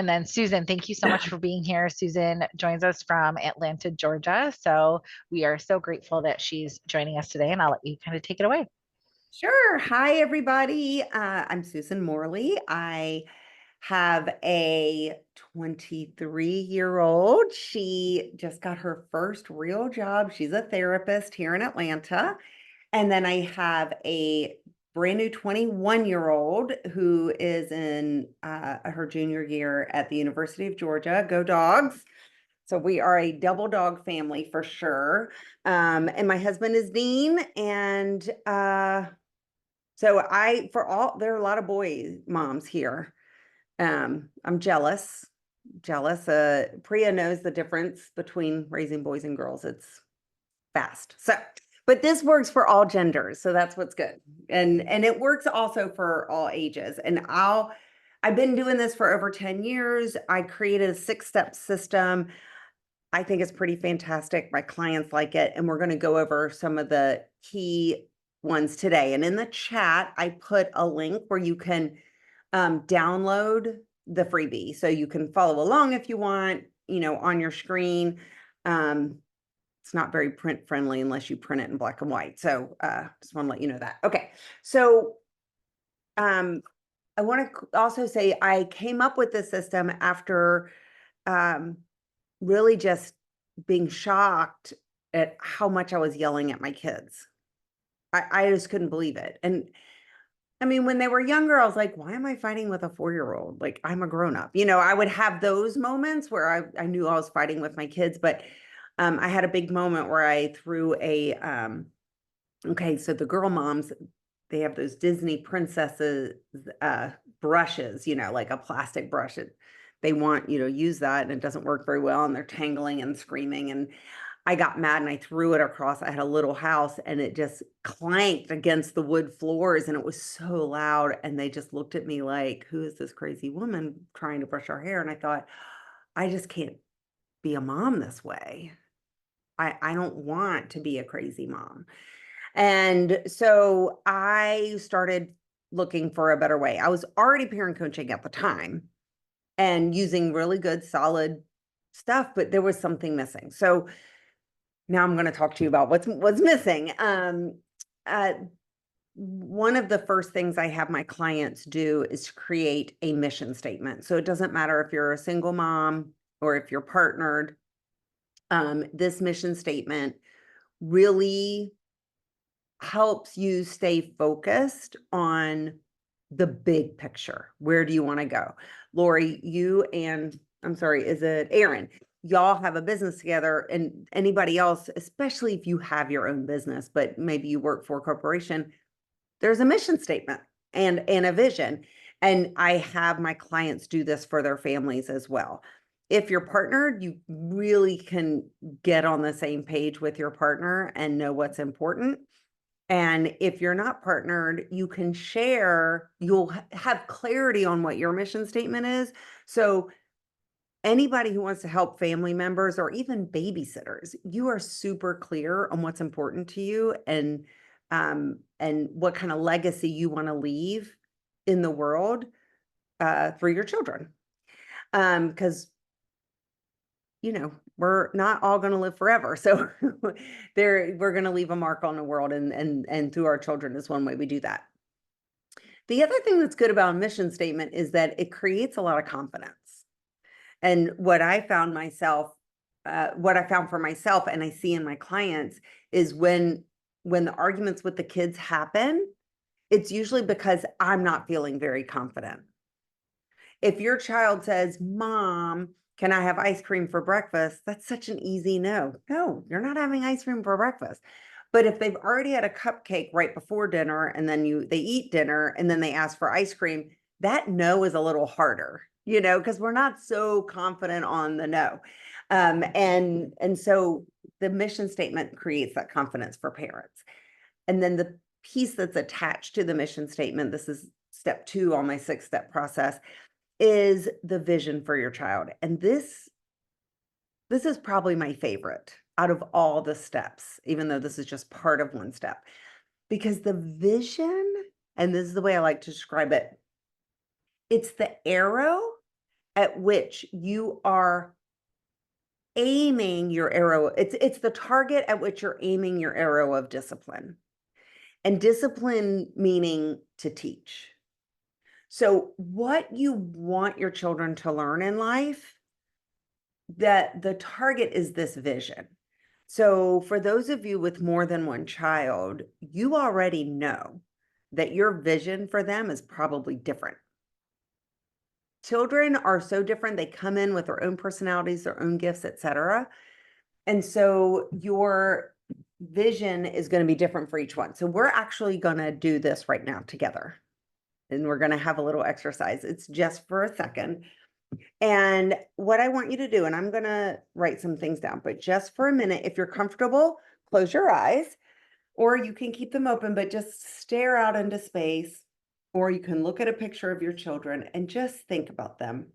And then Susan, thank you so much for being here. Susan joins us from Atlanta, Georgia. So we are so grateful that she's joining us today, and I'll let you kind of take it away. Sure. Hi, everybody. I'm Susan Morley. I have a 23-year-old. She just got her first real job. She's a therapist here in Atlanta. And then I have a brand new 21-year-old who is in her junior year at the University of Georgia. Go Dogs. So we are a double dog family for sure. And my husband is Dean. And there are a lot of boy moms here. I'm jealous. Priya knows the difference between raising boys and girls. It's fast. But this works for all genders. So that's what's good. And it works also for all ages. And I've been doing this for over 10 years. I created a 6-step system. I think it's pretty fantastic. My clients like it. And we're going to go over some of the key ones today. And in the chat, I put a link where you can download the freebie. So you can follow along if you want, on your screen. It's not very print friendly unless you print it in black and white. So just want to let you know that. Okay. So I want to also say I came up with this system after really just being shocked at how much I was yelling at my kids. I just couldn't believe it. And I mean, when they were younger, I was like, why am I fighting with a 4-year-old? Like, I'm a grown up. I would have those moments where I knew I was fighting with my kids, but I had a big moment where I threw okay, so the girl moms, they have those Disney princesses brushes, like a plastic brush. They want you to use that and it doesn't work very well and they're tangling and screaming. And I got mad and I threw it across. I had a little house and it just clanked against the wood floors and it was so loud. And they just looked at me like, who is this crazy woman trying to brush our hair? And I thought, I just can't be a mom this way. I don't want to be a crazy mom. And so I started looking for a better way. I was already parent coaching at the time and using really good, solid stuff, but there was something missing. So now I'm going to talk to you about what's missing. One of the first things I have my clients do is create a mission statement. So it doesn't matter if you're a single mom or if you're partnered. This mission statement really helps you stay focused on the big picture. Where do you want to go? Lori, you and is it Aaron? Y'all have a business together, and anybody else, especially if you have your own business, but maybe you work for a corporation, there's a mission statement and a vision. And I have my clients do this for their families as well. If you're partnered, you really can get on the same page with your partner and know what's important. And if you're not partnered, you can share, you'll have clarity on what your mission statement is. So anybody who wants to help family members or even babysitters, you are super clear on what's important to you and what kind of legacy you want to leave in the world for your children. Because we're not all going to live forever. So we're going to leave a mark on the world and through our children is one way we do that. The other thing that's good about a mission statement is that it creates a lot of confidence. And what I found for myself and I see in my clients is when the arguments with the kids happen, it's usually because I'm not feeling very confident. If your child says, Mom, can I have ice cream for breakfast? That's such an easy no. No, you're not having ice cream for breakfast. But if they've already had a cupcake right before dinner and then they eat dinner and then they ask for ice cream, that no is a little harder, because we're not so confident on the no. And so the mission statement creates that confidence for parents. And then the piece that's attached to the mission statement, this is step 2 on my 6-step process, is the vision for your child. And this is probably my favorite out of all the steps, even though this is just part of one step, because the vision, and this is the way I like to describe it, it's the arrow at which you are aiming your arrow. It's the target at which you're aiming your arrow of discipline. And discipline meaning to teach. So what you want your children to learn in life, that the target is this vision. So for those of you with more than one child, you already know that your vision for them is probably different. Children are so different. They come in with their own personalities, their own gifts, etc. And so your vision is going to be different for each one. So we're actually going to do this right now together. And we're going to have a little exercise. It's just for a second. And what I want you to do, and I'm going to write some things down, but just for a minute, if you're comfortable, close your eyes, or you can keep them open, but just stare out into space, or you can look at a picture of your children and just think about them.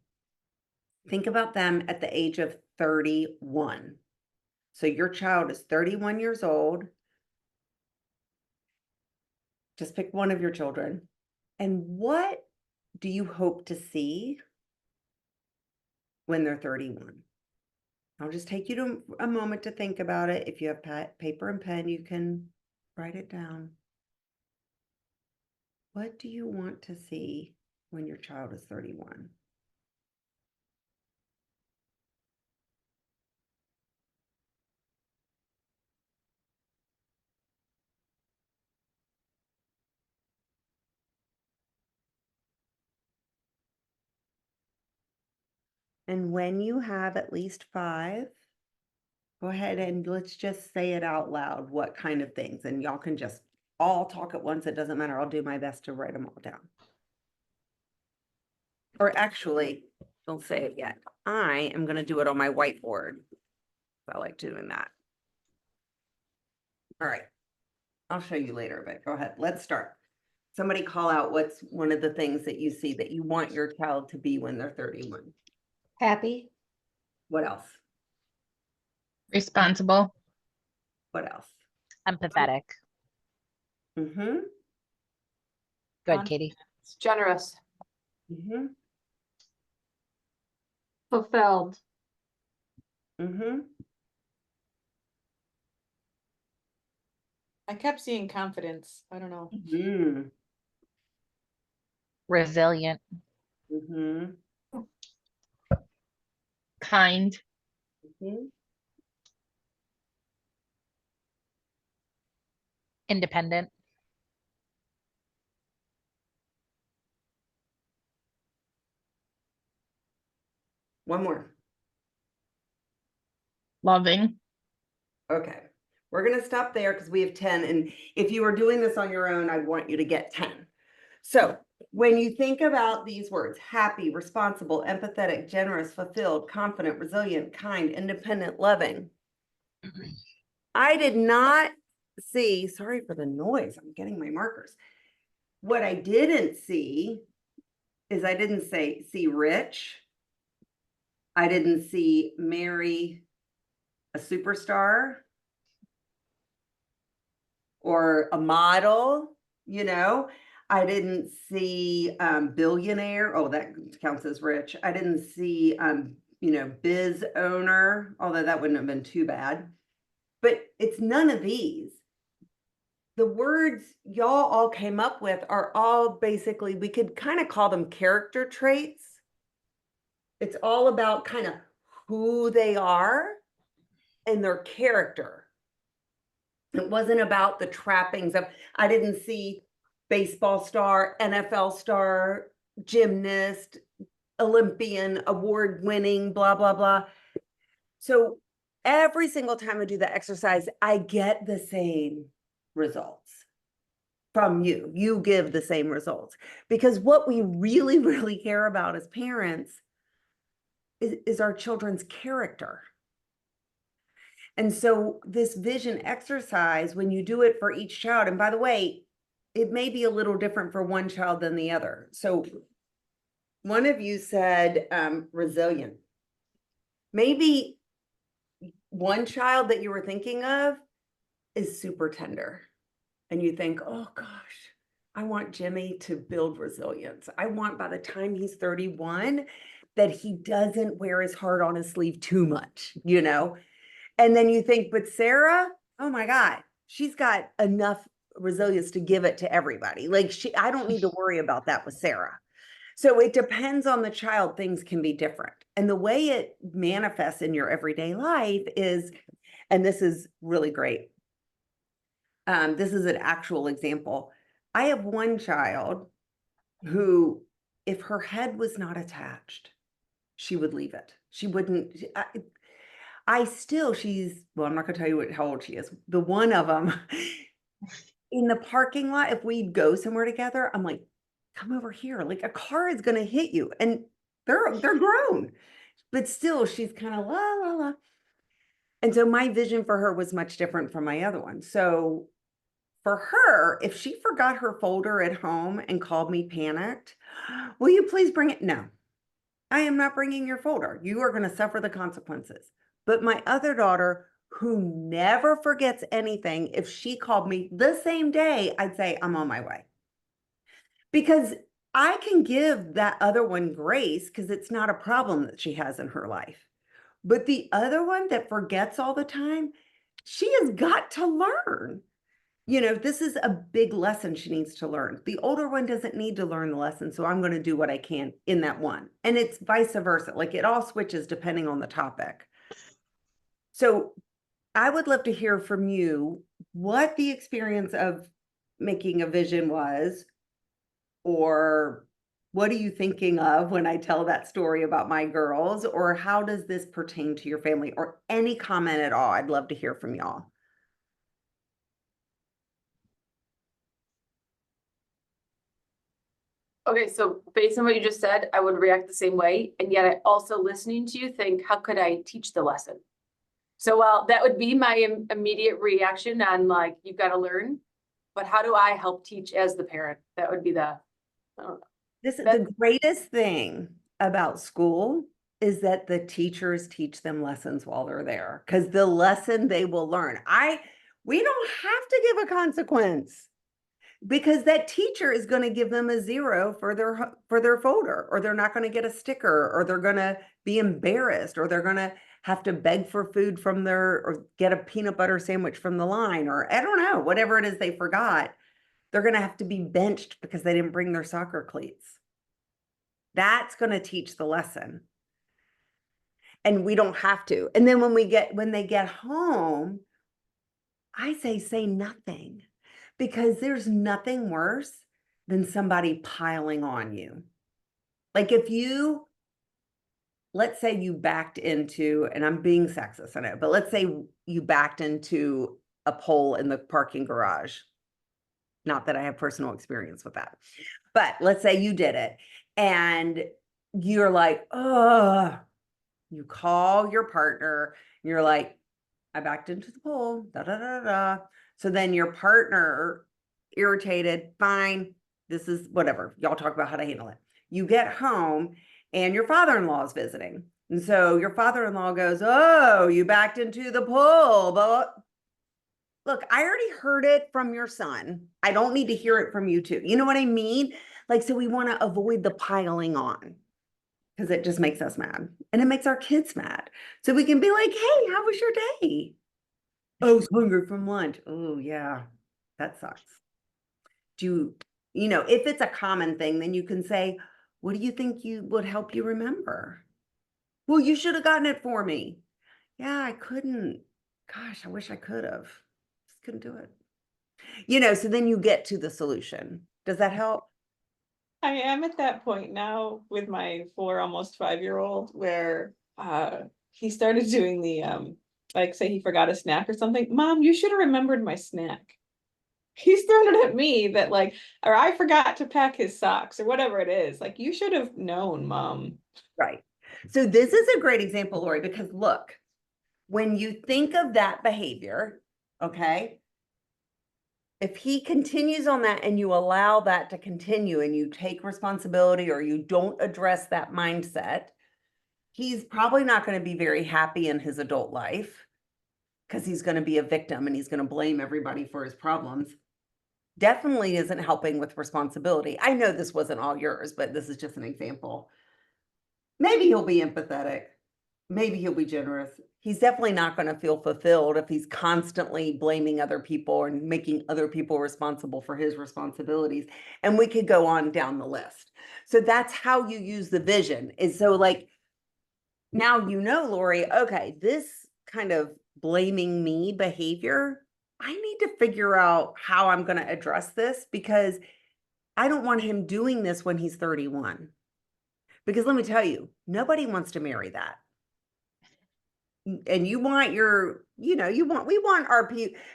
Think about them at the age of 31. So your child is 31 years old. Just pick one of your children. And what do you hope to see when they're 31? I'll just take you to a moment to think about it. If you have paper and pen, you can write it down. What do you want to see when your child is 31? And when you have at least 5, go ahead and let's just say it out loud, what kind of things. And y'all can just all talk at once. It doesn't matter. I'll do my best to write them all down. Or actually, don't say it yet. I am going to do it on my whiteboard. I like doing that. All right. I'll show you later, but go ahead. Let's start. Somebody call out what's one of the things that you see that you want your child to be when they're 31. Happy. What else? Responsible. What else? Empathetic. Mm-hmm. Good, Katie. Generous. Mm-hmm. Fulfilled. Mm-hmm. I kept seeing confidence. I don't know. Mm-hmm. Resilient. Mm-hmm. Kind. Mm-hmm. Independent. One more. Loving. Okay. We're going to stop there because we have 10. And if you were doing this on your own, I want you to get 10. So when you think about these words, happy, responsible, empathetic, generous, fulfilled, confident, resilient, kind, independent, loving, I did not see, sorry for the noise, I'm getting my markers. What I didn't see is I didn't see rich. I didn't see marry a superstar or a model, you know. I didn't see billionaire. Oh, that counts as rich. I didn't see, biz owner, although that wouldn't have been too bad. But it's none of these. The words y'all all came up with are all basically, we could kind of call them character traits. It's all about kind of who they are and their character. It wasn't about the trappings of, I didn't see baseball star, NFL star, gymnast, Olympian, award winning, blah, blah, blah. So every single time I do the exercise, I get the same results from you. You give the same results because what we really, really care about as parents is our children's character. And so this vision exercise, when you do it for each child, and by the way, it may be a little different for one child than the other. So one of you said resilient. Maybe one child that you were thinking of is super tender. And you think, oh gosh, I want Jimmy to build resilience. I want by the time he's 31, that he doesn't wear his heart on his sleeve too much, you know? And then you think, but Sarah, oh my God, she's got enough resilience to give it to everybody. Like I don't need to worry about that with Sarah. So it depends on the child. Things can be different. And the way it manifests in your everyday life is, and this is really great. This is an actual example. I have one child who, if her head was not attached, she would leave it. She wouldn't. Well, I'm not gonna tell you how old she is. The one of them in the parking lot, if we go somewhere together, I'm like, come over here. Like a car is gonna hit you. And they're grown, but still she's kind of la la la. And so my vision for her was much different from my other one. So for her, if she forgot her folder at home and called me panicked, will you please bring it? No, I am not bringing your folder. You are going to suffer the consequences. But my other daughter, who never forgets anything, if she called me the same day, I'd say, I'm on my way. Because I can give that other one grace because it's not a problem that she has in her life. But the other one that forgets all the time, she has got to learn. You know, this is a big lesson she needs to learn. The older one doesn't need to learn the lesson, so I'm going to do what I can in that one. And it's vice versa. Like it all switches depending on the topic. So I would love to hear from you what the experience of making a vision was, or what are you thinking of when I tell that story about my girls, or how does this pertain to your family, or any comment at all? I'd love to hear from y'all. Okay, so based on what you just said, I would react the same way. And yet I also, listening to you, think, how could I teach the lesson? So while that would be my immediate reaction on like, you've got to learn, but how do I help teach as the parent? That would be the, I don't know. This is the greatest thing about school is that the teachers teach them lessons while they're there, because the lesson they will learn. We don't have to give a consequence, because that teacher is going to give them a 0 for their folder, or they're not going to get a sticker, or they're going to be embarrassed, or they're going to have to beg for food from or get a peanut butter sandwich from the line, or I don't know, whatever it is they forgot. They're going to have to be benched because they didn't bring their soccer cleats. That's going to teach the lesson. And we don't have to. And then when they get home, I say nothing, because there's nothing worse than somebody piling on you. Like let's say you backed into, and I'm being sexist, I know, but let's say you backed into a pole in the parking garage. Not that I have personal experience with that, but let's say you did it and you're like, oh, you call your partner, and you're like, I backed into the pole, da, da, da, da. So then your partner, irritated, fine, this is whatever, y'all talk about how to handle it. You get home and your father-in-law is visiting. And so your father-in-law goes, oh, you backed into the pole, but look, I already heard it from your son. I don't need to hear it from you too. You know what I mean? Like, so we want to avoid the piling on, because it just makes us mad, and it makes our kids mad. So we can be like, hey, how was your day? Oh, I was hungry from lunch. Oh yeah, that sucks. If it's a common thing, then you can say, what do you think would help you remember? Well, you should have gotten it for me. Yeah, I couldn't. Gosh, I wish I could have. Just couldn't do it. So then you get to the solution. Does that help? I am at that point now with my 4, almost 5-year-old, where he started doing the like, say he forgot a snack or something. Mom, you should have remembered my snack. He's throwing it at me that like, or I forgot to pack his socks or whatever it is. Like, you should have known, Mom. Right. So this is a great example, Lori, because look, when you think of that behavior, okay, if he continues on that and you allow that to continue and you take responsibility, or you don't address that mindset, he's probably not going to be very happy in his adult life, because he's going to be a victim and he's going to blame everybody for his problems. Definitely isn't helping with responsibility. I know this wasn't all yours, but this is just an example. Maybe he'll be empathetic. Maybe he'll be generous. He's definitely not going to feel fulfilled if he's constantly blaming other people and making other people responsible for his responsibilities. And we could go on down the list. So that's how you use the vision. Is so like, now you know, Lori, okay, this kind of blaming me behavior, I need to figure out how I'm going to address this, because I don't want him doing this when he's 31. Because let me tell you, nobody wants to marry that. And you want your, we want our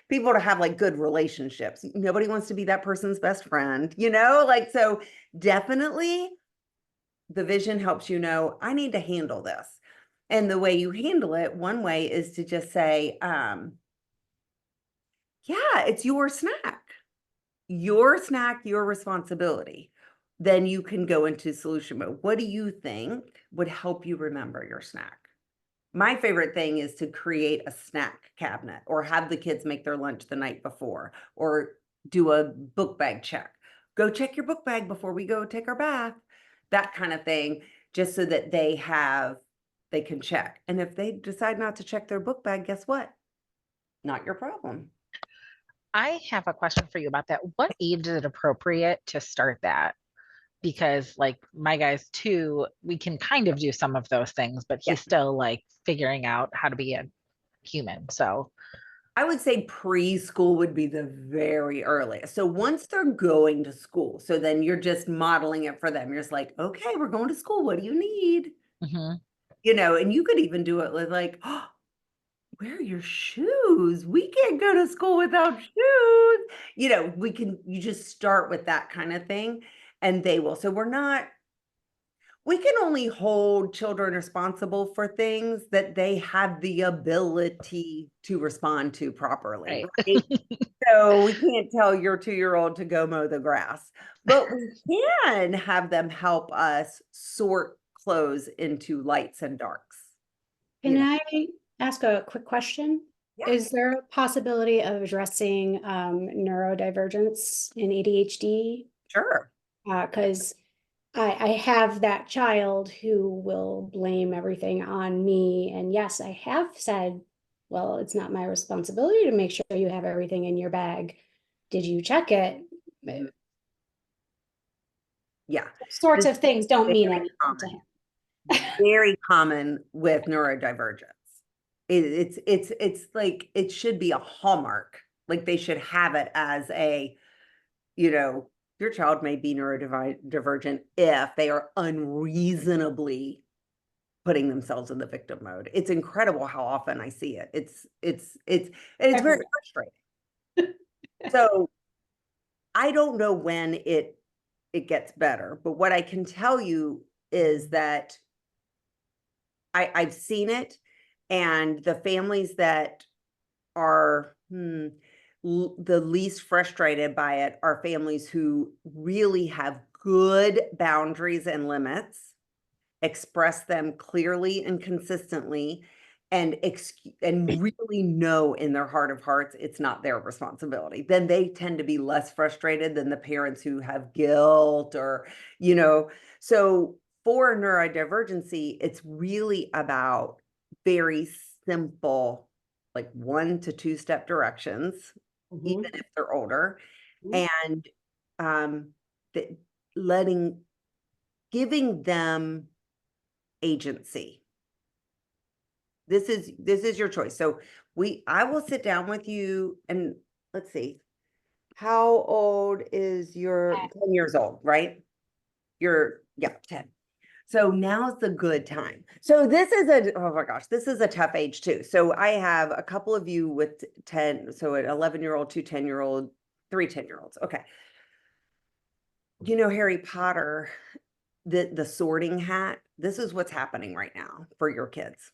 people to have like good relationships. Nobody wants to be that person's best friend, like, so definitely the vision helps you know, I need to handle this. And the way you handle it, one way is to just say, yeah, it's your snack, your responsibility. Then you can go into solution mode. What do you think would help you remember your snack? My favorite thing is to create a snack cabinet, or have the kids make their lunch the night before, or do a book bag check. Go check your book bag before we go take our bath, that kind of thing, just so that they can check. And if they decide not to check their book bag, guess what? Not your problem. I have a question for you about that. What age is it appropriate to start that? Because like my guys too, we can kind of do some of those things, but he's still like figuring out how to be a human. So I would say preschool would be the very earliest. So once they're going to school, so then you're just modeling it for them. You're just like, okay, we're going to school. What do you need? mhm. And you could even do it with like, oh, wear your shoes. We can't go to school without shoes. You just start with that kind of thing, and they will. So we can only hold children responsible for things that they have the ability to respond to properly. Right. So we can't tell your 2-year-old to go mow the grass, but we can have them help us sort clothes into lights and darks. Can I ask a quick question? Yeah. Is there a possibility of addressing neurodivergence in ADHD? Sure. Because I have that child who will blame everything on me. And yes, I have said, well, it's not my responsibility to make sure you have everything in your bag. Did you check it? Yeah. Sorts of things don't mean very anything to common. him. Very common with neurodivergence. It's like, it should be a hallmark. Like they should have it as a, your child may be neurodivergent if they are unreasonably putting themselves in the victim mode. It's incredible how often I see it. It's very frustrating. So I don't know when it gets better, but what I can tell you is that I've seen it, and the families that are the least frustrated by it are families who really have good boundaries and limits, express them clearly and consistently, and really know in their heart of hearts it's not their responsibility. Then they tend to be less frustrated than the parents who have guilt or, so for neurodivergency, it's really about very simple, like 1 to 2 step directions, even if they're older, and giving them agency. This is your choice. So I will sit down with you, and let's see, how old is your 10 years old, right? 10. So now's the good time. So oh my gosh, this is a tough age too. So I have a couple of you with 10, so an 11-year-old, 2 10-year-old, 3 10-year-olds. Okay. Harry Potter, the sorting hat, this is what's happening right now for your kids,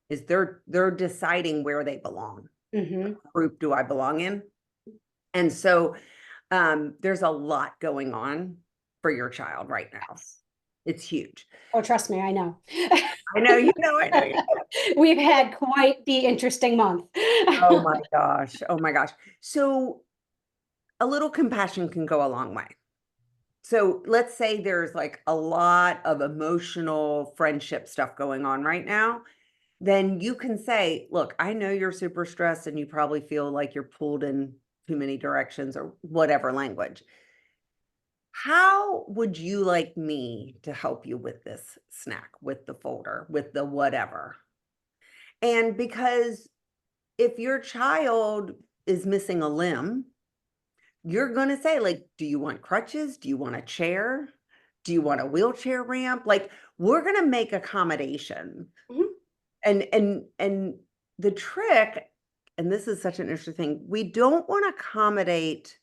is they're deciding where they belong. What group do I belong in? And so there's a lot going on for your child right now. It's huge. Oh, trust me, I know. I know, you know. We've had quite the interesting month. Oh my gosh. Oh my gosh. So a little compassion can go a long way. So let's say there's like a lot of emotional friendship stuff going on right now. Then you can say, look, I know you're super stressed and you probably feel like you're pulled in too many directions or whatever language. How would you like me to help you with this snack, with the folder, with the whatever? And because if your child is missing a limb, you're going to say, like, do you want crutches? Do you want a chair? Do you want a wheelchair ramp? Like, we're going to make accommodation. Mhm. And the trick, and this is such an interesting thing, we don't want to accommodate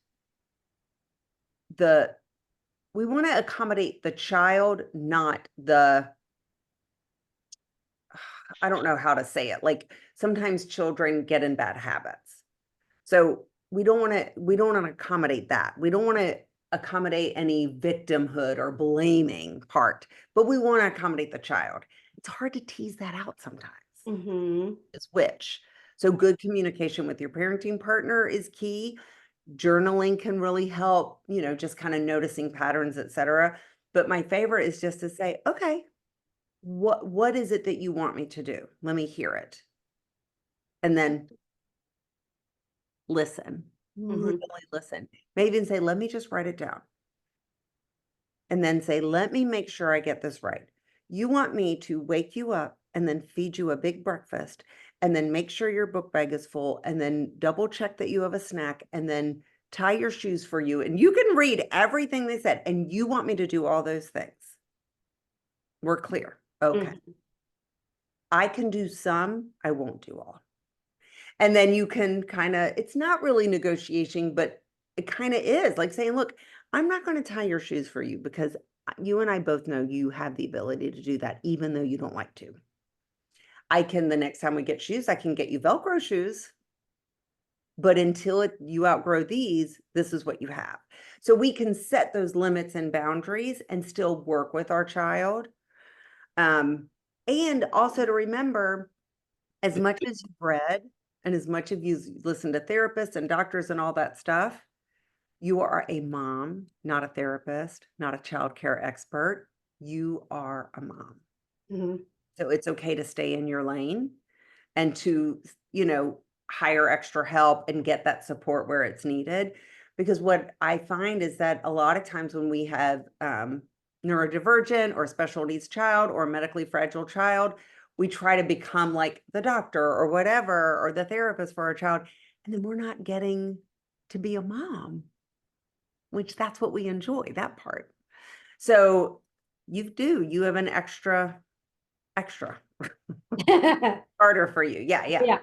we want to accommodate the child, not the, I don't know how to say it. Like sometimes children get in bad habits. So we don't want to accommodate that. We don't want to accommodate any victimhood or blaming part, but we want to accommodate the child. It's hard to tease that out sometimes. Mm-hmm. Is which. So good communication with your parenting partner is key. Journaling can really help, just kind of noticing patterns, etc. But my favorite is just to say, okay, what is it that you want me to do? Let me hear it. And then listen, really listen. Maybe even say, let me just write it down. And then say, let me make sure I get this right. You want me to wake you up and then feed you a big breakfast and then make sure your book bag is full and then double check that you have a snack and then tie your shoes for you. And you can read everything they said and you want me to do all those things. We're clear. Okay. I can do some, I won't do all. And then you can it's not really negotiation, but it kind of is like saying, look, I'm not going to tie your shoes for you because you and I both know you have the ability to do that, even though you don't like to. The next time we get shoes, I can get you Velcro shoes. But until you outgrow these, this is what you have. So we can set those limits and boundaries and still work with our child. And also to remember, as much as you've read and as much as you listen to therapists and doctors and all that stuff, you are a mom, not a therapist, not a child care expert. You are a mom. So it's okay to stay in your lane and to, hire extra help and get that support where it's needed. Because what I find is that a lot of times when we have neurodivergent or special needs child or medically fragile child, we try to become like the doctor or whatever, or the therapist for our child. And then we're not getting to be a mom, which that's what we enjoy, that part. So you have an extra harder for you. Yeah. Yeah.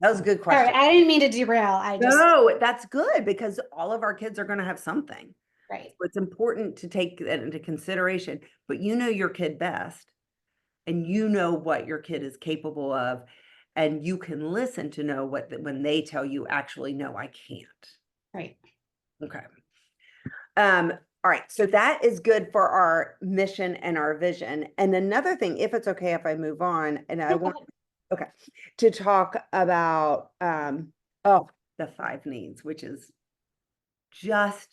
That was a good Sorry, question. I didn't mean to derail. No, that's good because all of our kids are going to have something. Right. So it's important to take that into consideration, but you know your kid best and you know what your kid is capable of, and you can listen to know when they tell you actually, no, I can't. Right. Okay. All right. So that is good for our mission and our vision. And another thing, if it's okay, if I move on, and I want, okay, to talk about, the 5 needs, which is just,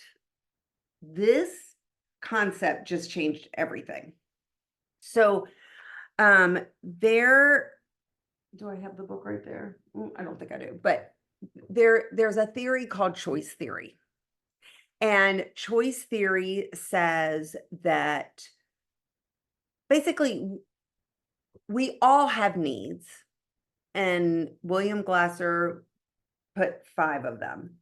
this concept just changed everything. So, do I have the book right there? I don't think I do, but there's a theory called choice theory. And choice theory says that basically we all have needs, and William Glasser put 5 of them.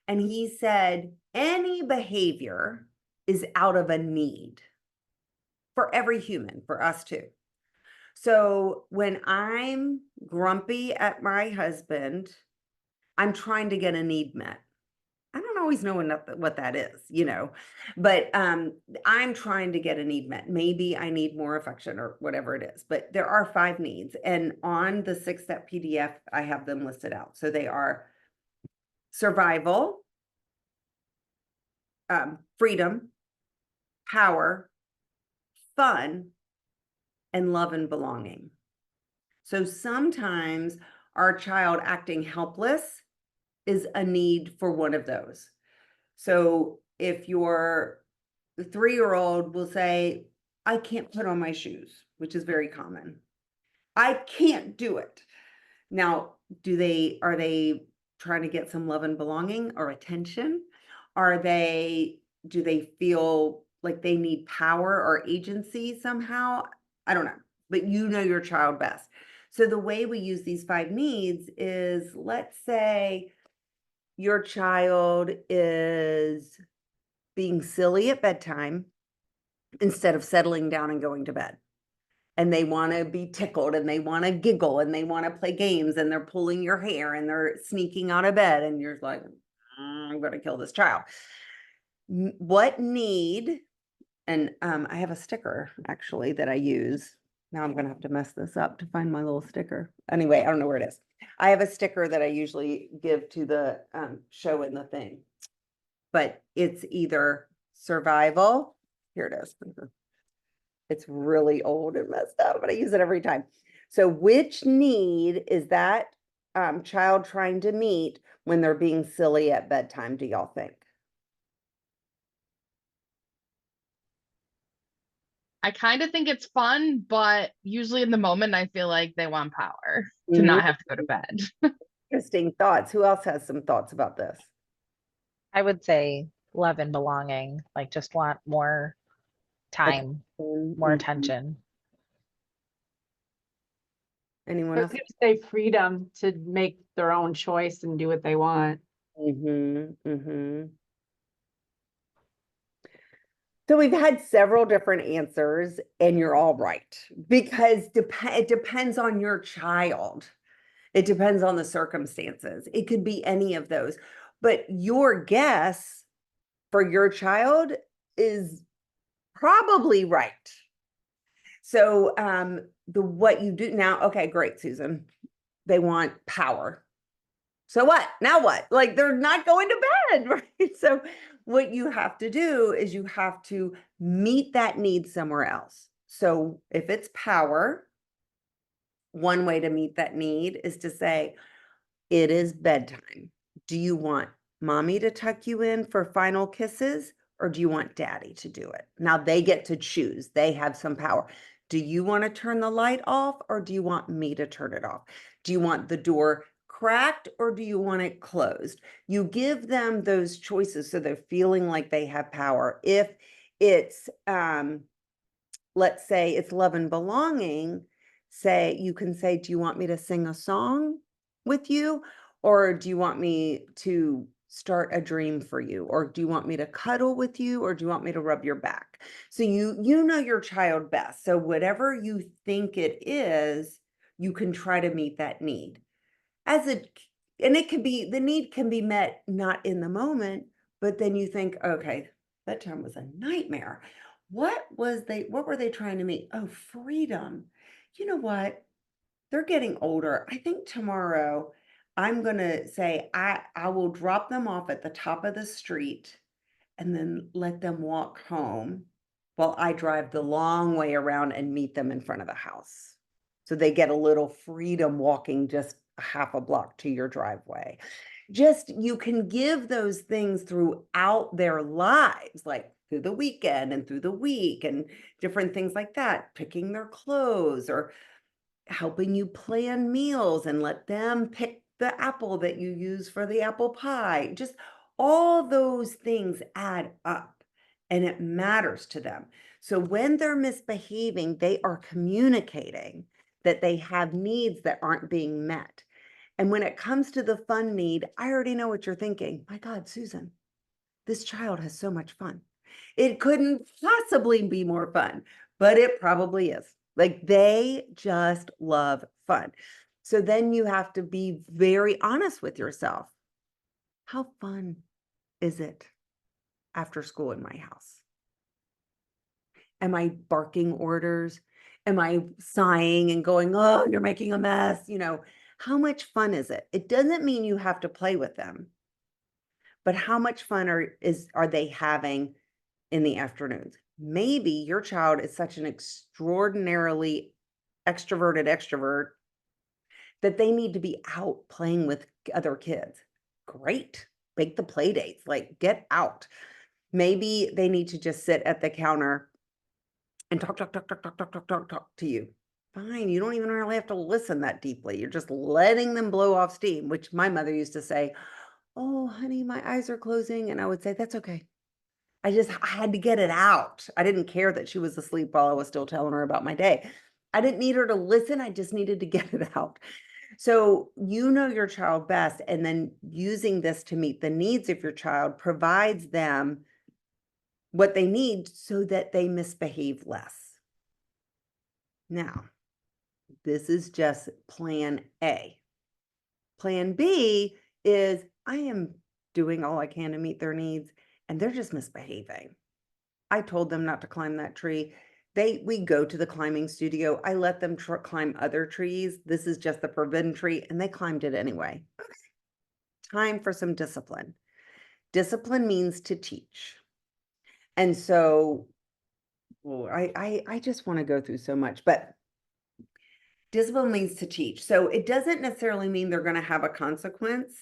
And he said, any behavior is out of a need for every human, for us too. So when I'm grumpy at my husband, I'm trying to get a need met. I don't always know what that is, but I'm trying to get a need met. Maybe I need more affection or whatever it is, but there are 5 needs. And on the 6-step PDF, I have them listed out. So they are survival, freedom, power, fun, and love and belonging. So sometimes our child acting helpless is a need for one of those. So if you're the 3-year-old will say, I can't put on my shoes, which is very common. I can't do it. Now, are they trying to get some love and belonging or attention? Do they feel like they need power or agency somehow? I don't know, but you know your child best. So the way we use these 5 needs is, let's say your child is being silly at bedtime instead of settling down and going to bed. And they want to be tickled and they want to giggle and they want to play games and they're pulling your hair and they're sneaking out of bed and you're like, I'm going to kill this child. What need, and I have a sticker actually that I use. Now I'm going to have to mess this up to find my little sticker. Anyway, I don't know where it is. I have a sticker that I usually give to the show in the thing, but it's either survival. Here it is. It's really old and messed up, but I use it every time. So which need is that child trying to meet when they're being silly at bedtime, do y'all think? I kind of think it's fun, but usually in the moment, I feel like they want power to not have to go to bed. Interesting thoughts. Who else has some thoughts about this? I would say love and belonging, like just want more time, more attention. Anyone It else? gives they freedom to make their own choice and do what they want. So we've had several different answers and you're all right, because it depends on your child. It depends on the circumstances. It could be any of those, but your guess for your child is probably right. So what you do now, okay, great, Susan. They want power. So what? Now what? Like they're not going to bed, right? So what you have to do is you have to meet that need somewhere else. So if it's power, one way to meet that need is to say, it is bedtime. Do you want mommy to tuck you in for final kisses, or do you want daddy to do it? Now they get to choose. They have some power. Do you want to turn the light off, or do you want me to turn it off? Do you want the door cracked, or do you want it closed? You give them those choices so they're feeling like they have power. If it's, let's say it's love and belonging, you can say, do you want me to sing a song with you? Or do you want me to start a dream for you? Or do you want me to cuddle with you? Or do you want me to rub your back? So you know your child best. So whatever you think it is, you can try to meet that need. And it could be, the need can be met not in the moment, but then you think, okay, that time was a nightmare. What were they trying to meet? Oh, freedom. You know what? They're getting older. I think tomorrow I'm going to say, I will drop them off at the top of the street and then let them walk home while I drive the long way around and meet them in front of the house. So they get a little freedom walking just half a block to your driveway. Just, you can give those things throughout their lives, like through the weekend and through the week and different things like that, picking their clothes or helping you plan meals and let them pick the apple that you use for the apple pie. Just all those things add up and it matters to them. So when they're misbehaving, they are communicating that they have needs that aren't being met. And when it comes to the fun need, I already know what you're thinking. My God, Susan, this child has so much fun. It couldn't possibly be more fun, but it probably is. Like they just love fun. So then you have to be very honest with yourself. How fun is it after school in my house? Am I barking orders? Am I sighing and going, oh, you're making a mess? You know, how much fun is it? It doesn't mean you have to play with them, but how much fun are they having in the afternoons? Maybe your child is such an extraordinarily extroverted extrovert that they need to be out playing with other kids. Great. Make the play dates, like get out. Maybe they need to just sit at the counter and talk to you. Fine, you don't even really have to listen that deeply. You're just letting them blow off steam, which my mother used to say, "Oh, honey, my eyes are closing." And I would say, "That's okay." I had to get it out. I didn't care that she was asleep while I was still telling her about my day. I didn't need her to listen. I just needed to get it out. So you know your child best, and then using this to meet the needs of your child provides them what they need so that they misbehave less. Now, this is just plan A. Plan B is I am doing all I can to meet their needs, and they're just misbehaving. I told them not to climb that tree. We go to the climbing studio. I let them climb other trees. This is just the forbidden tree, and they climbed it anyway. Okay. Time for some discipline. Discipline means to teach. And so, well, I just want to go through so much, but discipline means to teach. So it doesn't necessarily mean they're going to have a consequence,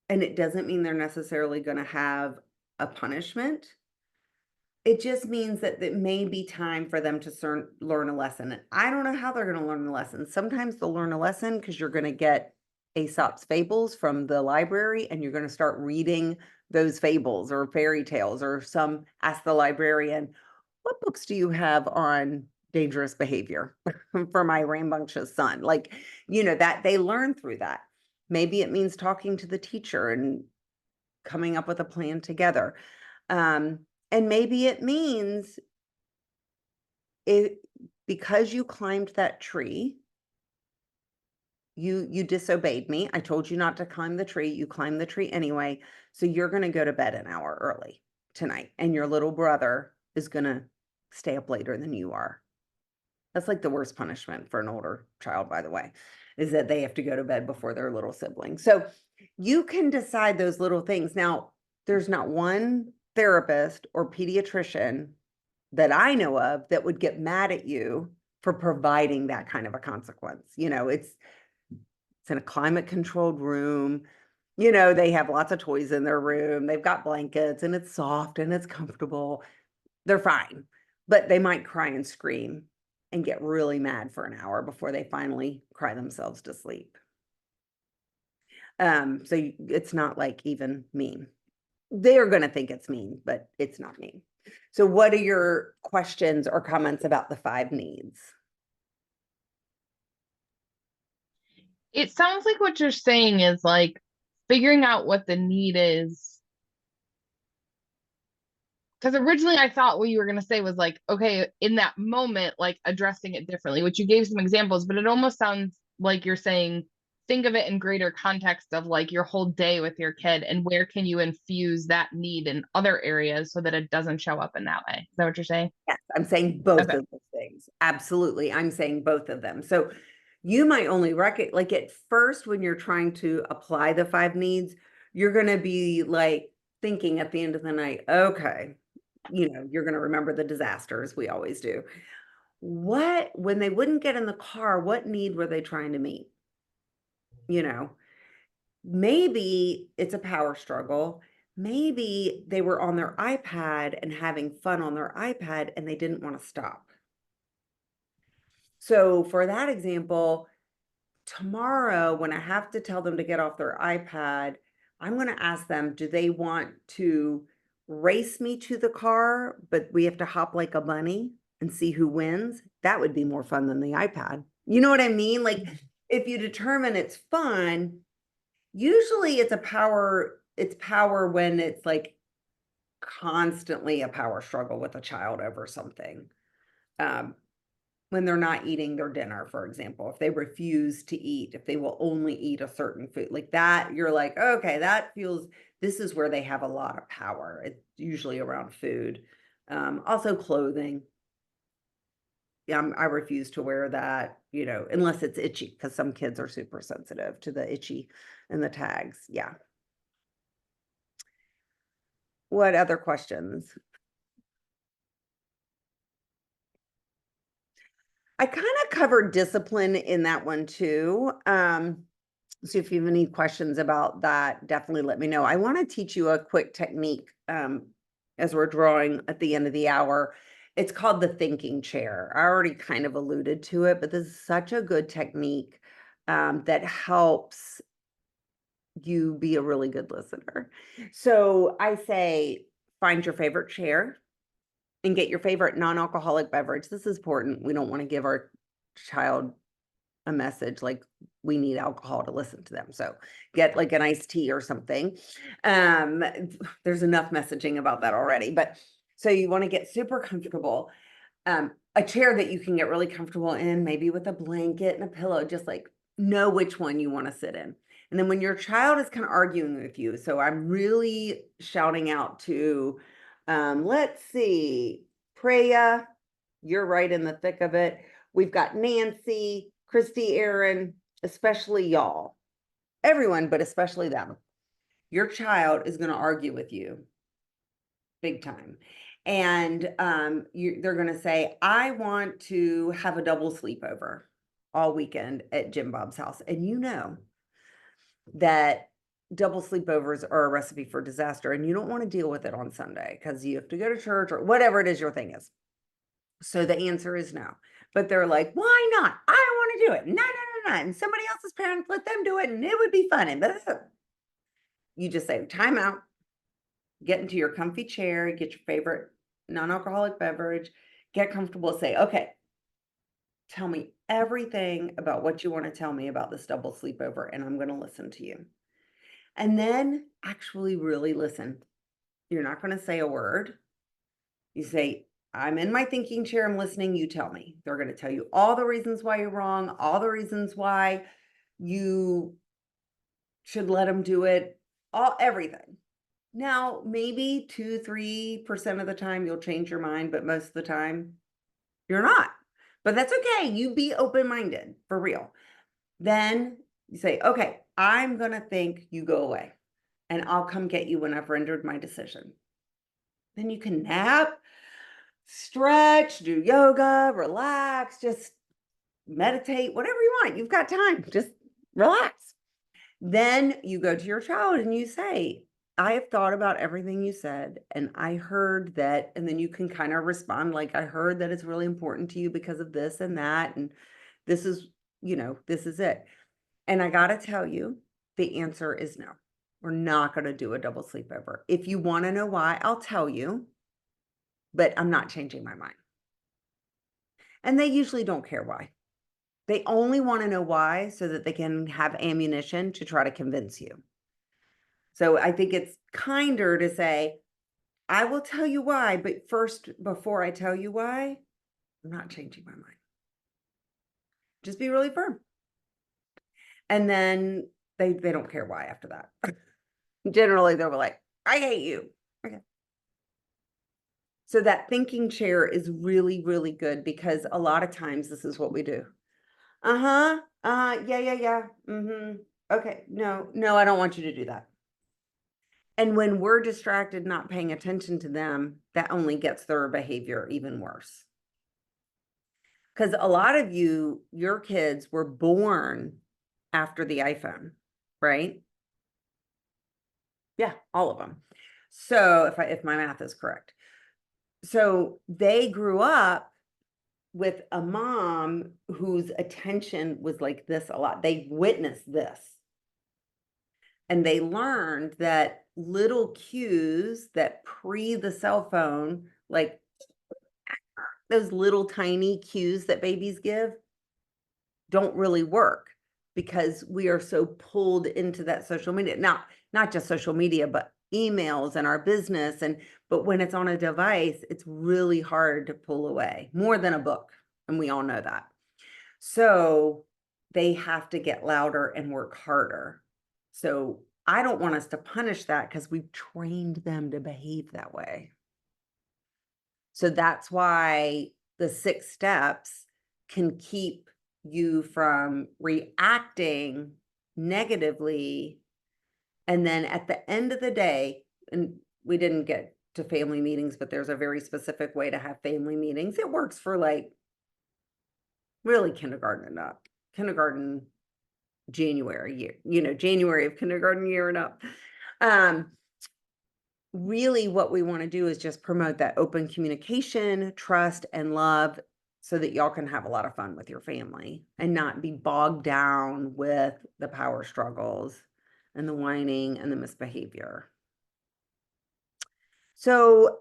and it doesn't mean they're necessarily going to have a punishment. It just means that it may be time for them to learn a lesson. And I don't know how they're going to learn a lesson. Sometimes they'll learn a lesson because you're going to get Aesop's fables from the library, and you're going to start reading those fables or fairy tales, or ask the librarian, "What books do you have on dangerous behavior for my rambunctious son?" Like, that they learn through that. Maybe it means talking to the teacher and coming up with a plan together. And maybe it means because you climbed that tree, you disobeyed me. I told you not to climb the tree. You climbed the tree anyway. So you're going to go to bed an hour early tonight, and your little brother is going to stay up later than you are. That's like the worst punishment for an older child, by the way, is that they have to go to bed before their little sibling. So you can decide those little things. Now, there's not one therapist or pediatrician that I know of that would get mad at you for providing that kind of a consequence. It's in a climate controlled room. They have lots of toys in their room. They've got blankets, and it's soft and it's comfortable. They're fine, but they might cry and scream and get really mad for an hour before they finally cry themselves to sleep. So it's not like even mean. They're going to think it's mean, but it's not mean. So what are your questions or comments about the 5 needs? It sounds like what you're saying is like figuring out what the need is. Because originally I thought what you were going to say was like, okay, in that moment, like addressing it differently, which you gave some examples, but it almost sounds like you're saying, think of it in greater context of like your whole day with your kid, and where can you infuse that need in other areas so that it doesn't show up in that way. Is that what you're saying? Yes, I'm saying both Okay. of those things. Absolutely. I'm saying both of them. So you might only like at first, when you're trying to apply the 5 needs, you're going to be like thinking at the end of the night, okay, you're going to remember the disasters we always do. When they wouldn't get in the car, what need were they trying to meet? Maybe it's a power struggle. Maybe they were on their iPad and having fun on their iPad, and they didn't want to stop. So for that example, tomorrow, when I have to tell them to get off their iPad, I'm going to ask them, do they want to race me to the car, but we have to hop like a bunny and see who wins? That would be more fun than the iPad. You know what I mean? Like, if you determine it's fun, usually it's power when it's like constantly a power struggle with a child over something. When they're not eating their dinner, for example, if they refuse to eat, if they will only eat a certain food like that, you're like, okay, this is where they have a lot of power. It's usually around food. Also clothing. Yeah, I refuse to wear that, unless it's itchy, because some kids are super sensitive to the itchy and the tags. Yeah. What other questions? I kind of covered discipline in that one too. So if you have any questions about that, definitely let me know. I want to teach you a quick technique. as we're drawing at the end of the hour. It's called the thinking chair. I already kind of alluded to it, but this is such a good technique that helps you be a really good listener. So I say, find your favorite chair and get your favorite non-alcoholic beverage. This is important. We don't want to give our child a message like we need alcohol to listen to them. So get like an iced tea or something. There's enough messaging about that already, but so you want to get super comfortable. A chair that you can get really comfortable in, maybe with a blanket and a pillow, just like know which one you want to sit in. And then when your child is kind of arguing with you, so I'm really shouting out to, let's see, Preya, you're right in the thick of it. We've got Nancy, Christy, Aaron, especially y'all, everyone, but especially them. Your child is going to argue with you big time. And they're going to say, I want to have a double sleepover all weekend at Jim Bob's house. And you know that double sleepovers are a recipe for disaster, and you don't want to deal with it on Sunday because you have to go to church or whatever it is your thing is. So the answer is no. But they're like, why not? I want to do it. No. And somebody else's parents let them do it, and it would be fun. And you just say, time out, get into your comfy chair, get your favorite non-alcoholic beverage, get comfortable, say, okay, tell me everything about what you want to tell me about this double sleepover, and I'm going to listen to you. And then actually really listen. You're not going to say a word. You say, I'm in my thinking chair, I'm listening, you tell me. They're going to tell you all the reasons why you're wrong, all the reasons why you should let them do it, everything. Now, maybe 2-3% of the time you'll change your mind, but most of the time you're not. But that's okay. You be open-minded for real. Then you say, okay, I'm going to think you go away and I'll come get you when I've rendered my decision. Then you can nap, stretch, do yoga, relax, just meditate, whatever you want. You've got time. Just relax. Then you go to your child and you say, I have thought about everything you said, and I heard that, and then you can kind of respond like, I heard that it's really important to you because of this and that, and this is, this is it. And I got to tell you, the answer is no. We're not going to do a double sleepover. If you want to know why, I'll tell you, but I'm not changing my mind. And they usually don't care why. They only want to know why so that they can have ammunition to try to convince you. So I think it's kinder to say, I will tell you why, but first, before I tell you why, I'm not changing my mind. Just be really firm. And then they don't care why after that. Generally, they'll be like, I hate you. Okay. So that thinking chair is really, really good because a lot of times this is what we do. Yeah. Okay. No, I don't want you to do that. And when we're distracted, not paying attention to them, that only gets their behavior even worse. Because a lot of your kids were born after the iPhone, right? Yeah, all of them. So if my math is correct. So they grew up with a mom whose attention was like this a lot. They witnessed this. And they learned that little cues that pre the cell phone, like those little tiny cues that babies give, don't really work because we are so pulled into that social media. Now, not just social media, but emails and our business. But when it's on a device, it's really hard to pull away, more than a book. And we all know that. So they have to get louder and work harder. So I don't want us to punish that because we've trained them to behave that way. So that's why the 6 steps can keep you from reacting negatively. And then at the end of the day, and we didn't get to family meetings, but there's a very specific way to have family meetings. It works for like really kindergarten and up, kindergarten January year, January of kindergarten year and up. really what we want to do is just promote that open communication, trust, and love so that y'all can have a lot of fun with your family and not be bogged down with the power struggles and the whining and the misbehavior. So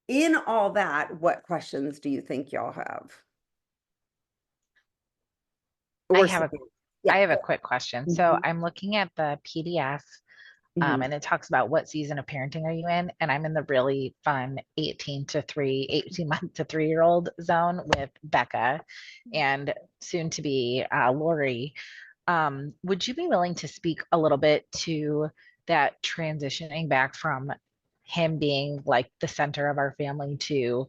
in all that, what questions do you think y'all have? I Or have a, something? Yeah. I have a quick question. So Mhm. I'm looking at the PDF, Mhm. and it talks about what season of parenting are you in? And I'm in the really fun 18 month to 3-year-old zone with Becca and soon to be Lori. Would you be willing to speak a little bit to that transitioning back from him being like the center of our family to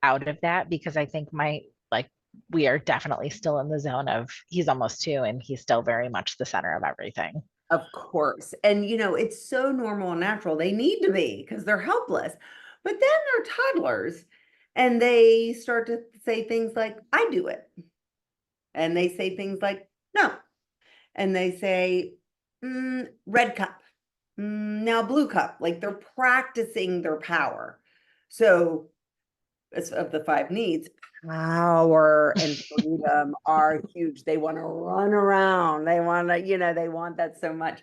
out of that? Because I think like we are definitely still in the zone of he's almost 2 and he's still very much the center of everything. Of course. And it's so normal and natural. They need to be because they're helpless. But then they're toddlers and they start to say things like, I do it. And they say things like, no. And they say, red cup, now blue cup. Like they're practicing their power. So as of the 5 needs, power and freedom are huge. They want to run around. They want to, they want that so much.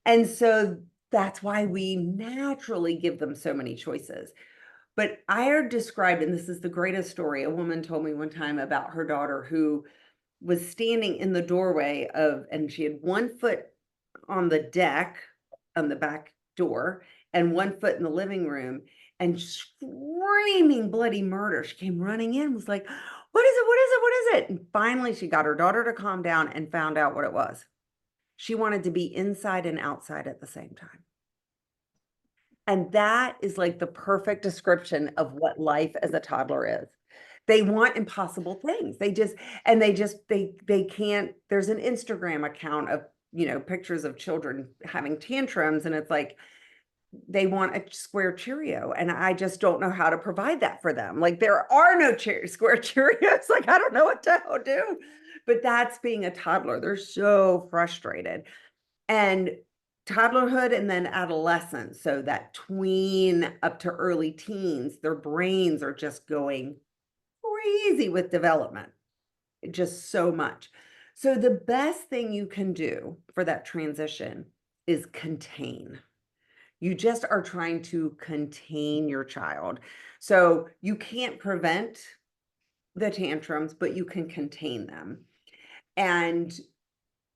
And so that's why we naturally give them so many choices. But I heard described, and this is the greatest story, a woman told me one time about her daughter who was standing in the doorway and she had one foot on the deck on the back door and one foot in the living room and screaming bloody murder. She came running in, was like, what is it? What is it? What is it? And finally she got her daughter to calm down and found out what it was. She wanted to be inside and outside at the same time. And that is like the perfect description of what life as a toddler is. They want impossible things. They can't. There's an Instagram account of, pictures of children having tantrums. And it's like, they want a square Cheerio. And I just don't know how to provide that for them. Like there are no square Cheerios. Like, I don't know what to do. But that's being a toddler. They're so frustrated. And toddlerhood and then adolescence. So that tween up to early teens, their brains are just going crazy with development, just so much. So the best thing you can do for that transition is contain. You just are trying to contain your child. So you can't prevent the tantrums, but you can contain them. And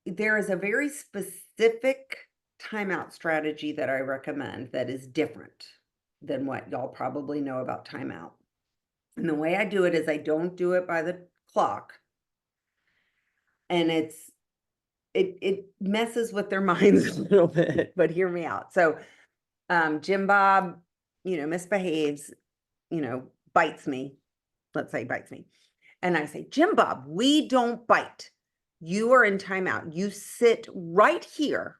there is a very specific timeout strategy that I recommend that is different than what y'all probably know about timeout. And the way I do it is I don't do it by the clock. And it messes with their minds a little bit, but hear me out. So Jim Bob, misbehaves, bites me. Let's say bites me. And I say, Jim Bob, we don't bite. You are in timeout. You sit right here.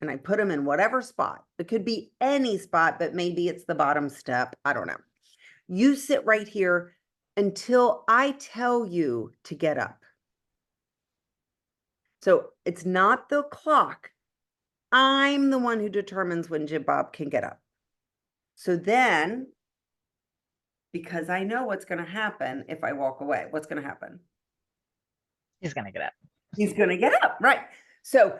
And I put him in whatever spot. It could be any spot, but maybe it's the bottom step. I don't know. You sit right here until I tell you to get up. So it's not the clock. I'm the one who determines when Jim Bob can get up. So then, because I know what's going to happen if I walk away, what's going to happen? He's going to get up. He's going to get up, right? So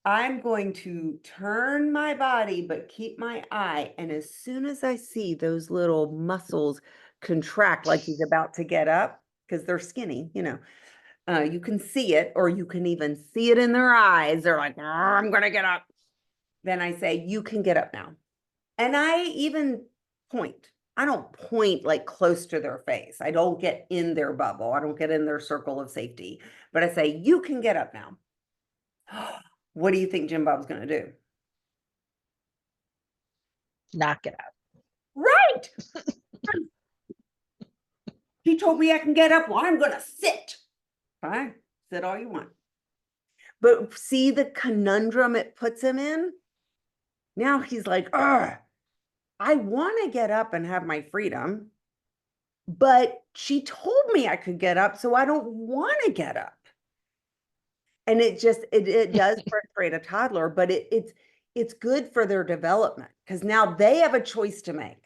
I'm going to turn my body, but keep my eye. And as soon as I see those little muscles contract like he's about to get up, because they're skinny, you can see it, or you can even see it in their eyes. They're like, I'm going to get up. Then I say, you can get up now. And I even point. I don't point like close to their face. I don't get in their bubble. I don't get in their circle of safety. But I say, you can get up now. What do you think Jim Bob's going to do? Not get up. Right. He told me I can get up. Well, I'm going to sit. Fine. Sit all you want. But see the conundrum it puts him in? Now he's like, ugh. I want to get up and have my freedom, but she told me I could get up, so I don't want to get up. And it does frustrate a toddler, but it's good for their development because now they have a choice to make.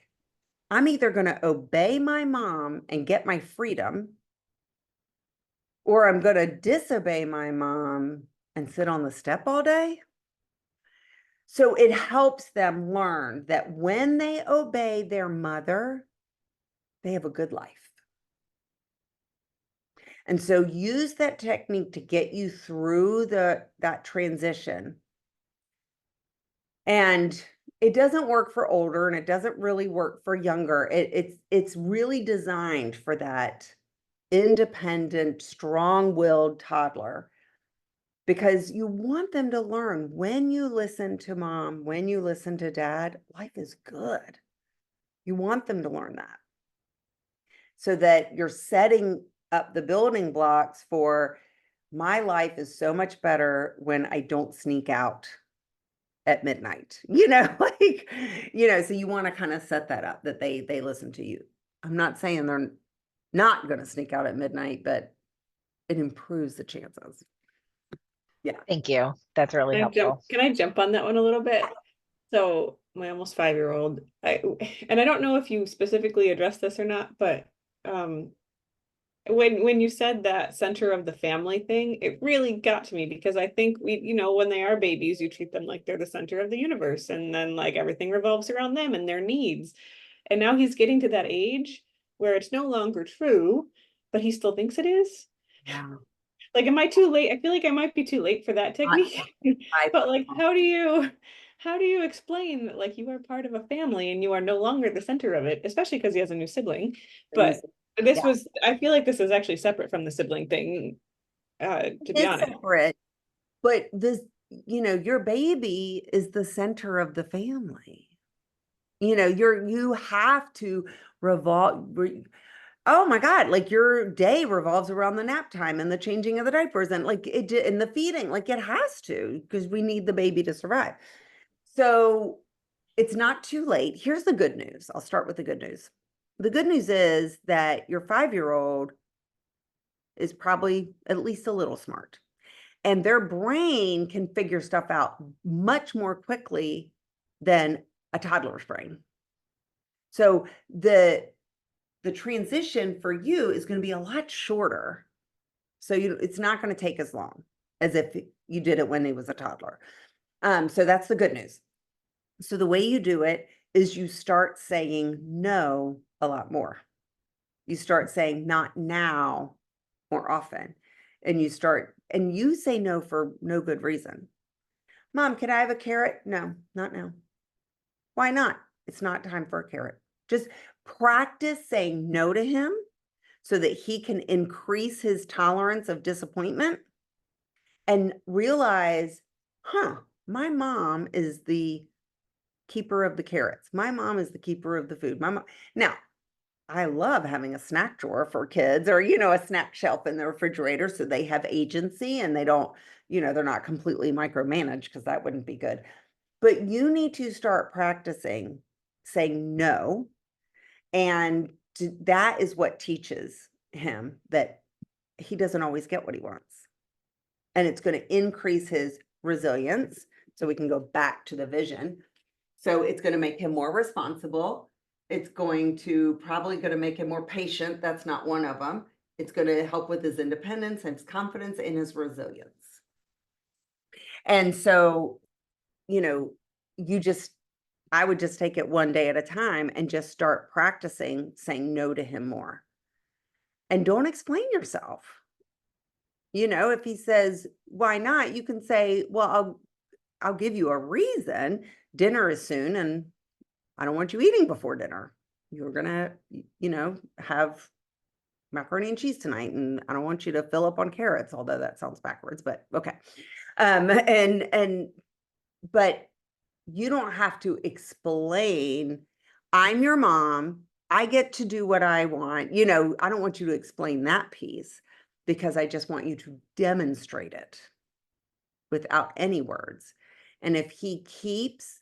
I'm either going to obey my mom and get my freedom, or I'm going to disobey my mom and sit on the step all day. So it helps them learn that when they obey their mother, they have a good life. And so use that technique to get you through that transition. And it doesn't work for older, and it doesn't really work for younger. It's really designed for that independent, strong-willed toddler, because you want them to learn when you listen to mom, when you listen to dad, life is good. You want them to learn that so that you're setting up the building blocks for my life is so much better when I don't sneak out at midnight, like, so you want to kind of set that up that they listen to you. I'm not saying they're not going to sneak out at midnight, but it improves the chances. Yeah. Thank you. That's really helpful. Can I jump on that one a little bit? So my almost 5-year-old, and I don't know if you specifically addressed this or not, but when you said that center of the family thing, it really got to me, because I think when they are babies, you treat them like they're the center of the universe, and then like everything revolves around them and their needs. And now he's getting to that age where it's no longer true, but he still thinks it is. Yeah. Like, am I too late? I feel like I might be too late for that technique. But like, how do you explain that like you are part of a family and you are no longer the center of it, especially because he has a new sibling. But I feel like this is actually separate from the sibling thing, to be honest. Separate, but your baby is the center of the family. You have to revolve. Oh my God, like your day revolves around the nap time and the changing of the diapers and like and the feeding, like it has to, because we need the baby to survive. So it's not too late. Here's the good news. I'll start with the good news. The good news is that your 5-year-old is probably at least a little smart, and their brain can figure stuff out much more quickly than a toddler's brain. So the transition for you is going to be a lot shorter. So it's not going to take as long as if you did it when he was a toddler. So that's the good news. So the way you do it is you start saying no a lot more. You start saying not now more often. And you say no for no good reason. Mom, can I have a carrot? No, not now. Why not? It's not time for a carrot. Just practice saying no to him so that he can increase his tolerance of disappointment and realize, my mom is the keeper of the carrots. My mom is the keeper of the food. Now, I love having a snack drawer for kids, or, a snack shelf in the refrigerator so they have agency and they don't, they're not completely micromanaged, because that wouldn't be good. But you need to start practicing saying no. And that is what teaches him that he doesn't always get what he wants. And it's going to increase his resilience. So we can go back to the vision. So it's going to make him more responsible. It's probably going to make him more patient. That's not one of them. It's going to help with his independence and his confidence and his resilience. And so, I would just take it one day at a time and just start practicing saying no to him more. And don't explain yourself. If he says, why not? You can say, well, I'll give you a reason. Dinner is soon, and I don't want you eating before dinner. You're going to, have macaroni and cheese tonight, and I don't want you to fill up on carrots, although that sounds backwards, but okay. But you don't have to explain, I'm your mom, I get to do what I want. I don't want you to explain that piece, because I just want you to demonstrate it without any words. And if he keeps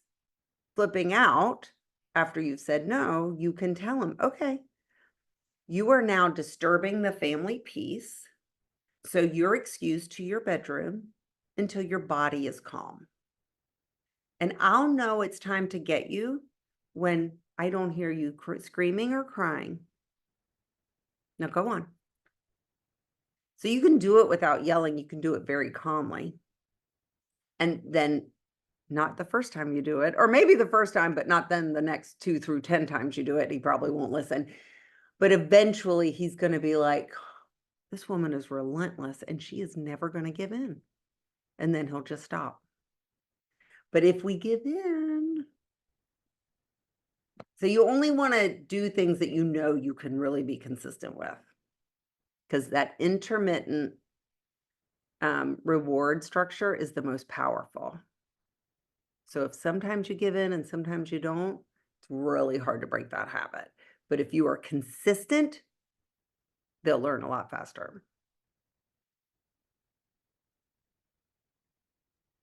flipping out after you've said no, you can tell him, okay, you are now disturbing the family peace, so you're excused to your bedroom until your body is calm. And I'll know it's time to get you when I don't hear you screaming or crying. Now go on. So you can do it without yelling. You can do it very calmly. And then not the first time you do it, or maybe the first time, but not then the next 2 through 10 times you do it. He probably won't listen. But eventually he's going to be like, this woman is relentless and she is never going to give in. And then he'll just stop. But if we give in, so you only want to do things that you know you can really be consistent with. Because that intermittent reward structure is the most powerful. So if sometimes you give in and sometimes you don't, it's really hard to break that habit. But if you are consistent, they'll learn a lot faster.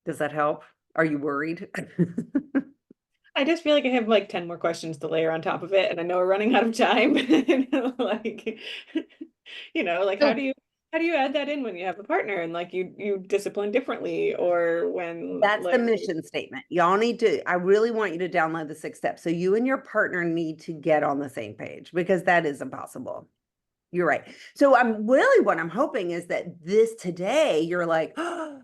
Does that help? Are you worried? I just feel like I have like 10 more questions to layer on top of it, and I know we're running out of time. Like, like So- how do you add that in when you have a partner and like you discipline differently, or when That's the like, mission statement. Y'all need to, I really want you to download the 6 steps. So you and your partner need to get on the same page, because that is impossible. You're right. So what I'm hoping is that this today, you're like, oh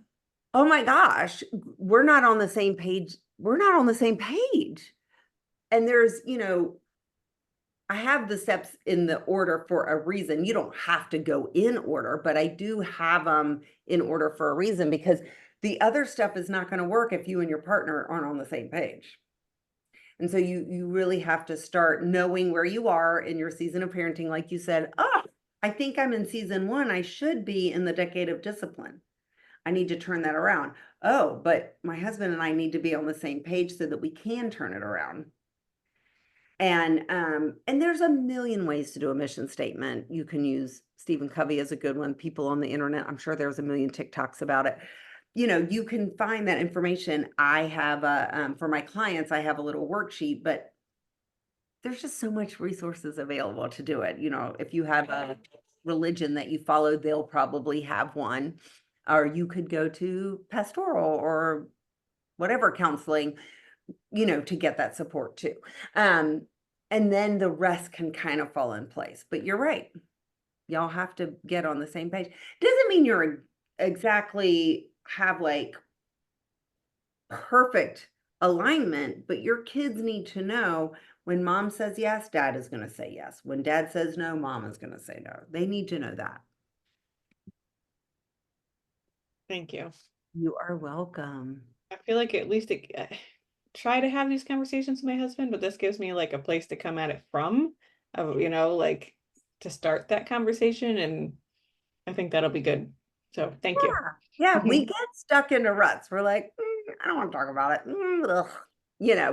my gosh, we're not on the same page. We're not on the same page. And there's, I have the steps in the order for a reason. You don't have to go in order, but I do have them in order for a reason, because the other stuff is not going to work if you and your partner aren't on the same page. And so you really have to start knowing where you are in your season of parenting. Like you said, I think I'm in season 1. I should be in the decade of discipline. I need to turn that around. Oh, but my husband and I need to be on the same page so that we can turn it around. And there's a million ways to do a mission statement. You can use Stephen Covey as a good one. People on the internet, I'm sure there's a million TikToks about it. You can find that information. I have for my clients, I have a little worksheet, but there's just so much resources available to do it. If you have a religion that you follow, they'll probably have one, or you could go to pastoral or whatever counseling, to get that support too. And then the rest can kind of fall in place. But you're right. Y'all have to get on the same page. Doesn't mean you're exactly have like perfect alignment, but your kids need to know when mom says yes, dad is going to say yes. When dad says no, mom is going to say no. They need to know that. thank you. You are welcome. I feel like at least try to have these conversations with my husband, but this gives me like a place to come at it from, like to start that conversation, and I think that'll be good. So thank you. Yeah, we get stuck into ruts. We're like, I don't want to talk about it. Ugh.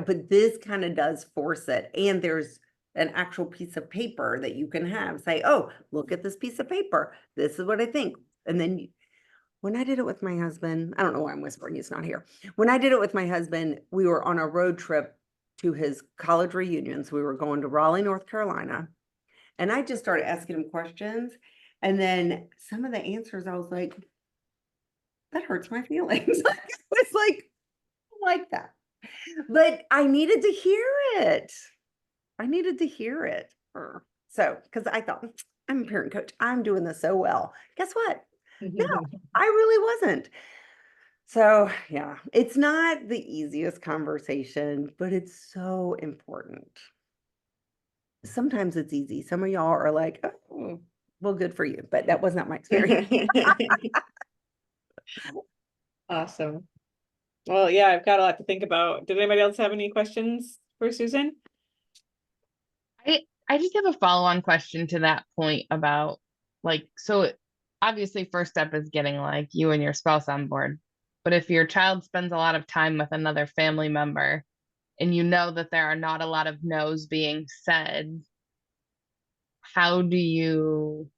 But this kind of does force it. And there's an actual piece of paper that you can have. Say, oh, look at this piece of paper. This is what I think. And then when I did it with my husband, I don't know why I'm whispering, he's not here. When I did it with my husband, we were on a road trip to his college reunions. We were going to Raleigh, North Carolina. And I just started asking him questions. And then some of the answers, I was like, that hurts my feelings. It was like that. But I needed to hear it. So, because I thought, I'm a parent coach. I'm doing this so well. Guess what? No, I really wasn't. So yeah, it's not the easiest conversation, but it's so important. Sometimes it's easy. Some of y'all are like, oh, well, good for you, but that was not my experience. Awesome. Well, yeah, I've got a lot to think about. Did anybody else have any questions for Susan? I just have a follow-on question to that point about so obviously first step is getting like you and your spouse on board. But if your child spends a lot of time with another family member and you know that there are not a lot of no's being said, how do you,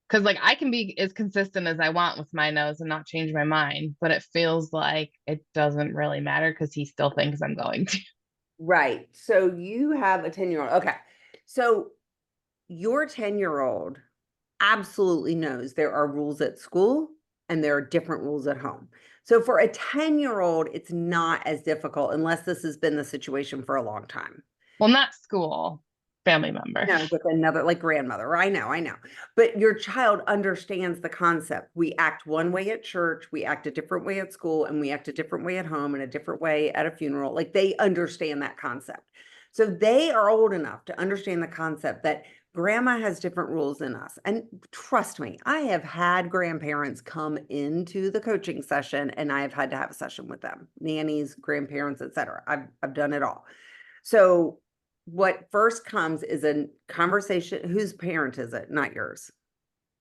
because I can be as consistent as I want with my no's and not change my mind, but it feels like it doesn't really matter because he still thinks I'm going to. Right. So you have a 10-year-old. Okay. So your 10-year-old absolutely knows there are rules at school and there are different rules at home. So for a 10-year-old, it's not as difficult unless this has been the situation for a long time. Well, not school, family member. No, with another, like grandmother. I know. But your child understands the concept. We act one way at church, we act a different way at school, and we act a different way at home and a different way at a funeral. Like they understand that concept. So they are old enough to understand the concept that grandma has different rules than us. And trust me, I have had grandparents come into the coaching session and I have had to have a session with them, nannies, grandparents, etc. I've done it all. So what first comes is a conversation. Whose parent is it? Not yours.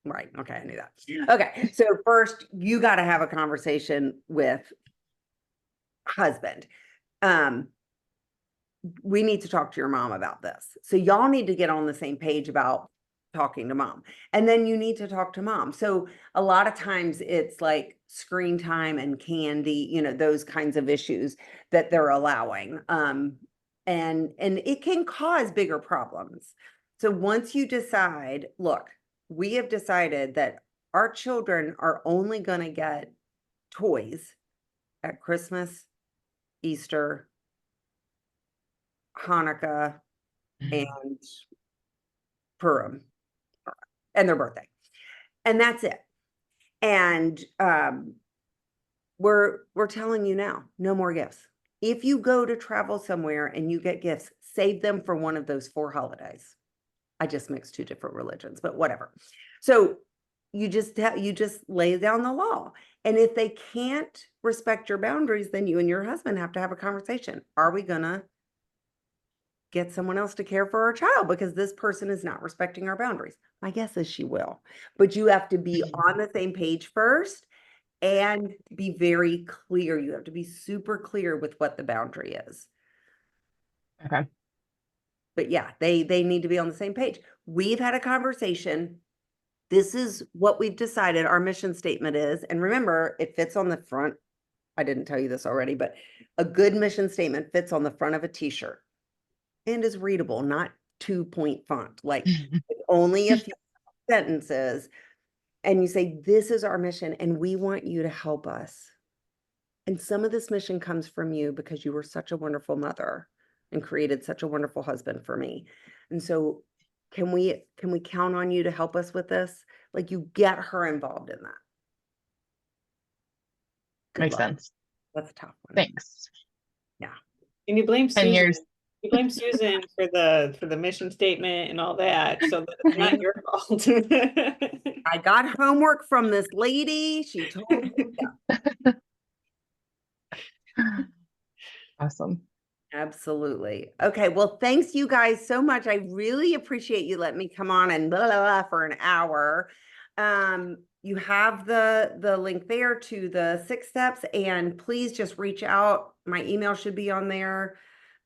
Right. Okay. I knew that. Okay. So first you got to have a conversation with husband. We need to talk to your mom about this. So y'all need to get on the same page about talking to mom. And then you need to talk to mom. So a lot of times it's like screen time and candy, you know, those kinds of issues that they're allowing. And it can cause bigger problems. So once you decide, look, we have decided that our children are only going to get toys at Christmas, Easter, Hanukkah, and Purim, and their birthday. And that's it. And we're telling you now, no more gifts. If you go to travel somewhere and you get gifts, save them for one of those 4 holidays. I just mixed 2 different religions, but whatever. So you just lay down the law. And if they can't respect your boundaries, then you and your husband have to have a conversation. Are we gonna get someone else to care for our child because this person is not respecting our boundaries? My guess is she will. But you have to be on the same page first and be very clear. You have to be super clear with what the boundary is. Okay. But yeah, they need to be on the same page. We've had a conversation. This is what we've decided our mission statement is. And remember, it fits on the front. I didn't tell you this already, but a good mission statement fits on the front of a t-shirt and is readable, not 2-point font, like only a few sentences. And you say, this is our mission and we want you to help us. And some of this mission comes from you because you were such a wonderful mother and created such a wonderful husband for me. And so can we count on you to help us with this? Like you get her involved in that. Good Makes luck. sense. That's a tough one. Thanks. Yeah. And you blame 10 Susan. years. You blame Susan for the mission statement and all that. So that's not your fault. I got homework from this lady. She told me. Yeah. Awesome. Absolutely. Okay. Well, thanks you guys so much. I really appreciate you letting me come on and blah, blah, blah for an hour. You have the link there to the 6 steps, and please just reach out. My email should be on there.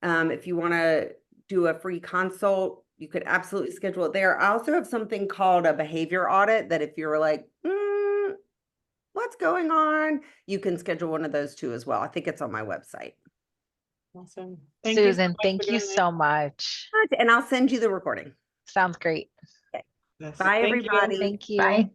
If you want to do a free consult, you could absolutely schedule it there. I also have something called a behavior audit that if you're like, what's going on, you can schedule one of those too as well. I think it's on my website. Awesome. Susan, thank you so much. And I'll send you the recording. Sounds great. Bye, Thank you. everybody. Thank you. Bye.